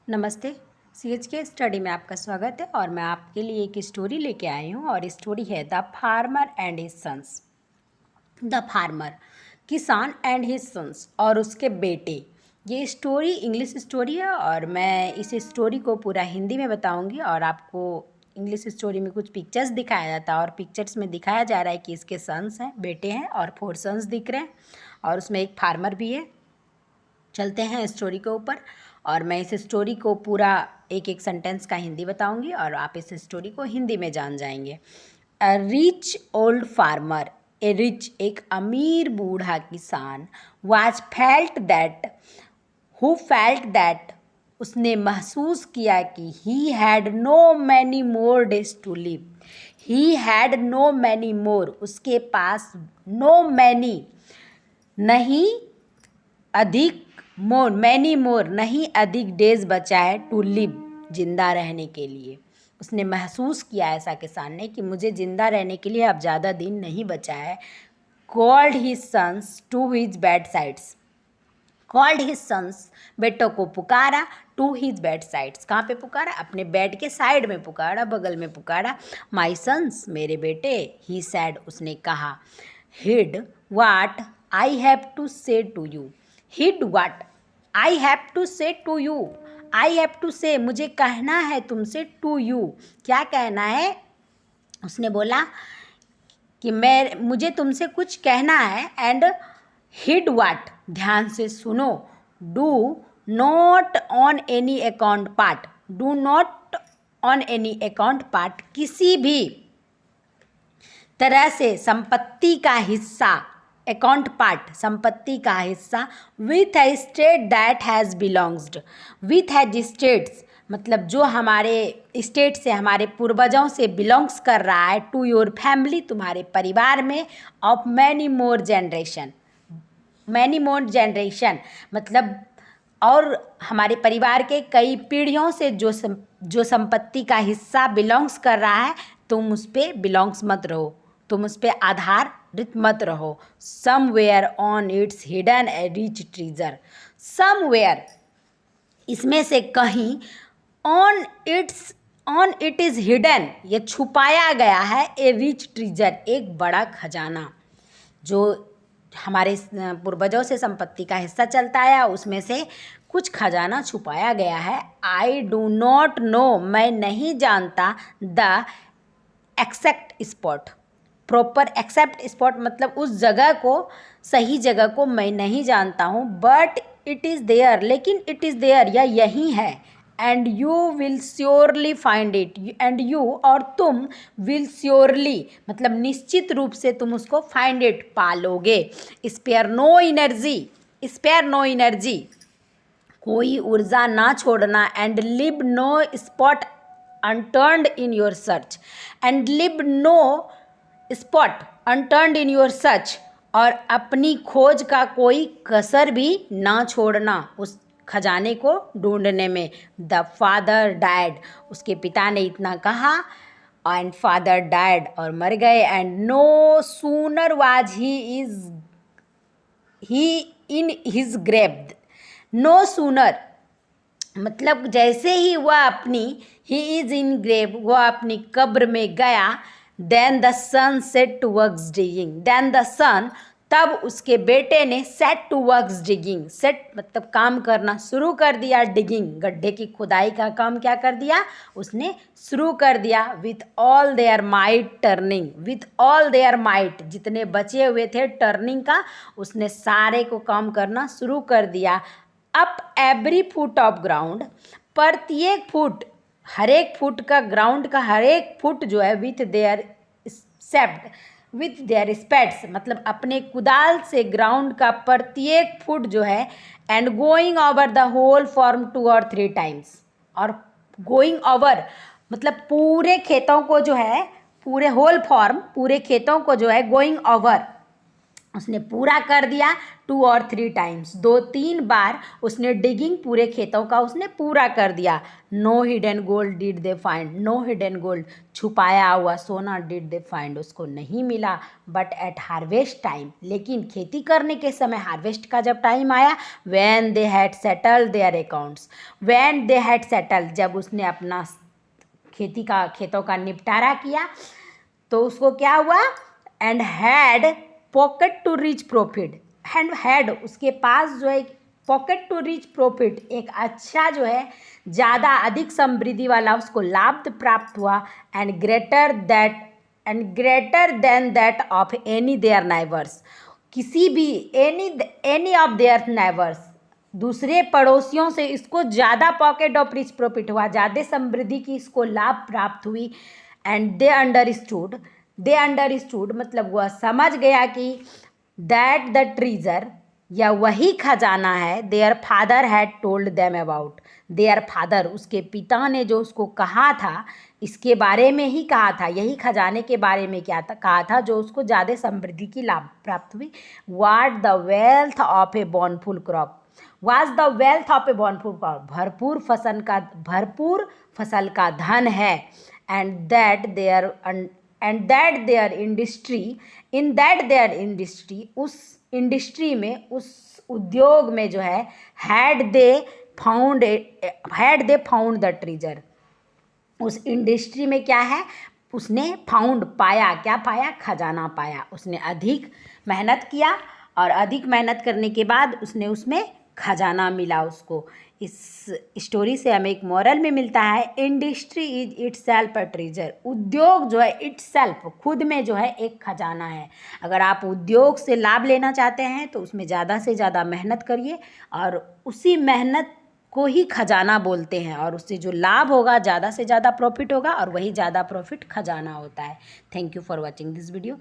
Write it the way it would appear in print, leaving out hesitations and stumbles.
नमस्ते। सीएच के स्टडी में आपका स्वागत है और मैं आपके लिए एक स्टोरी लेके आई हूँ और स्टोरी है the farmer and his sons. The farmer, किसान एंड हिज सन्स, और उसके बेटे। ये स्टोरी इंग्लिश स्टोरी है और मैं इस स्टोरी को पूरा हिंदी में बताऊंगी और आपको इंग्लिश स्टोरी में कुछ पिक्चर्स दिखाया जाता है और पिक्चर्स में दिखाया जा रहा है कि इसके सन्स हैं, बेटे हैं और 4 सन्स दिख रहे हैं और उसमें एक फार्मर भी है। चलते हैं स्टोरी के ऊपर और मैं इस स्टोरी को पूरा एक एक सेंटेंस का हिंदी बताऊंगी और आप इस स्टोरी को हिंदी में जान जाएंगे। A rich old farmer, A rich, एक अमीर बूढ़ा किसान, हु फेल्ट दैट, उसने महसूस किया कि he had no many more days to live. He had no many more, उसके पास नो मैनी, नहीं अधिक, मोर मैनी मोर, नहीं अधिक डेज बचा है टू लिव, जिंदा रहने के लिए। उसने महसूस किया ऐसा किसान ने कि मुझे जिंदा रहने के लिए अब ज़्यादा दिन नहीं बचा है। Called his sons to his bed sides, called his sons, बेटों को पुकारा, टू हिज बेड साइड्स, कहाँ पे पुकारा? अपने बेड के साइड में पुकारा, बगल में पुकारा। माई सन्स, मेरे बेटे, ही सैड, उसने कहा। Heed what I have to say to you, heed what I have to say to you, I have to say, मुझे कहना है तुमसे, टू यू, क्या कहना है? उसने बोला कि मुझे तुमसे कुछ कहना है। एंड हिड वाट, ध्यान से सुनो, do not on any account part, do not on any account part, किसी भी तरह से संपत्ति का हिस्सा, अकाउंट पार्ट, संपत्ति का हिस्सा, with A state that has belonged, with has states, मतलब जो हमारे स्टेट से, हमारे पूर्वजों से बिलोंग्स कर रहा है, टू योर फैमिली, तुम्हारे परिवार में, of many more generation, many more generation, मतलब और हमारे परिवार के कई पीढ़ियों से जो संपत्ति का हिस्सा बिलोंग्स कर रहा है, तुम उस पर बिलोंग्स मत रहो, तुम उस पर आधारित मत रहो। Somewhere on it's hidden A rich treasure, somewhere, इसमें से कहीं, ऑन इट इज़ हिडन, ये छुपाया गया है, ए रिच ट्रीजर, एक बड़ा खजाना, जो हमारे पूर्वजों से संपत्ति का हिस्सा चलता है, उसमें से कुछ खजाना छुपाया गया है। आई डू नॉट नो, मैं नहीं जानता, the exact spot, proper except spot, मतलब उस जगह को, सही जगह को मैं नहीं जानता हूँ। बट इट इज़ देयर, लेकिन इट इज़ देयर, या यही है। And you will surely find it, and you, और तुम, विल श्योरली, मतलब निश्चित रूप से तुम उसको फाइंड इट, पालोगे। Spare no energy, spare no energy, कोई ऊर्जा ना छोड़ना। And leave no spot unturned in your search, and leave no spot unturned in your search, और अपनी खोज का कोई कसर भी ना छोड़ना उस खजाने को ढूंढने में। द फादर डायड, उसके पिता ने इतना कहा, एंड फादर डायड, और मर गए। And no sooner was he in his grave, no sooner, मतलब जैसे ही वह अपनी, ही इज़ इन ग्रेव, वह अपनी कब्र में गया। Then the son set to works digging, then the son, तब उसके बेटे ने set to works digging, set मतलब काम करना शुरू कर दिया, डिगिंग, गड्ढे की खुदाई का काम क्या कर दिया उसने, शुरू कर दिया। With all their might turning, with all their might, जितने बचे हुए थे टर्निंग का, उसने सारे को काम करना शुरू कर दिया। Up every foot of ground, प्रत्येक फुट, हर एक फुट का, ग्राउंड का हर एक फुट जो है, with their spades, with their spades, मतलब अपने कुदाल से ग्राउंड का प्रत्येक फुट जो है, and going over the whole form 2 और 3 टाइम्स, और गोइंग ओवर मतलब पूरे खेतों को जो है, पूरे होल फॉर्म, पूरे खेतों को जो है, गोइंग ओवर उसने पूरा कर दिया 2 और 3 टाइम्स, 2-3 बार उसने डिगिंग पूरे खेतों का उसने पूरा कर दिया। No hidden gold did they find, no hidden gold छुपाया हुआ सोना डिड दे फाइंड उसको नहीं मिला। बट एट हार्वेस्ट टाइम, लेकिन खेती करने के समय हार्वेस्ट का जब टाइम आया, when they had settled their accounts, when they had settled, जब उसने अपना खेतों का निपटारा किया तो उसको क्या हुआ, and had pocket to reach profit, and had उसके पास जो है पॉकेट टू रीच प्रॉफिट, एक अच्छा जो है ज़्यादा अधिक समृद्धि वाला उसको लाभ प्राप्त हुआ, and greater than that of any their neighbours, किसी भी एनी ऑफ देयर नाइबर्स, दूसरे पड़ोसियों से इसको ज़्यादा पॉकेट ऑफ रिच प्रॉफिट हुआ, ज़्यादा समृद्धि की इसको लाभ प्राप्त हुई। एंड दे अंडरस्टूड मतलब वह समझ गया कि दैट द ट्रीजर, या वही खजाना है, their father had told them about, their father उसके पिता ने जो उसको कहा था, इसके बारे में ही कहा था, यही खजाने के बारे में क्या था कहा था जो उसको ज़्यादा समृद्धि की लाभ प्राप्त हुई। What the wealth of a bountiful crop, was the wealth of a bountiful crop, भरपूर फसल का धन है। एंड दैट देयर इंडस्ट्री, उस इंडस्ट्री में, उस उद्योग में जो है, had they found the treasure, उस इंडस्ट्री में क्या है, उसने फाउंड पाया, क्या पाया, खजाना पाया। उसने अधिक मेहनत किया और अधिक मेहनत करने के बाद उसने उसमें खजाना मिला उसको। इस स्टोरी से हमें एक मॉरल में मिलता है, industry is itself a treasure, उद्योग जो है इटसेल्फ खुद में जो है एक खजाना है। अगर आप उद्योग से लाभ लेना चाहते हैं तो उसमें ज़्यादा से ज़्यादा मेहनत करिए और उसी मेहनत को ही खजाना बोलते हैं, और उससे जो लाभ होगा ज़्यादा से ज़्यादा प्रॉफिट होगा और वही ज़्यादा प्रॉफिट खजाना होता है। Thank you for watching this video.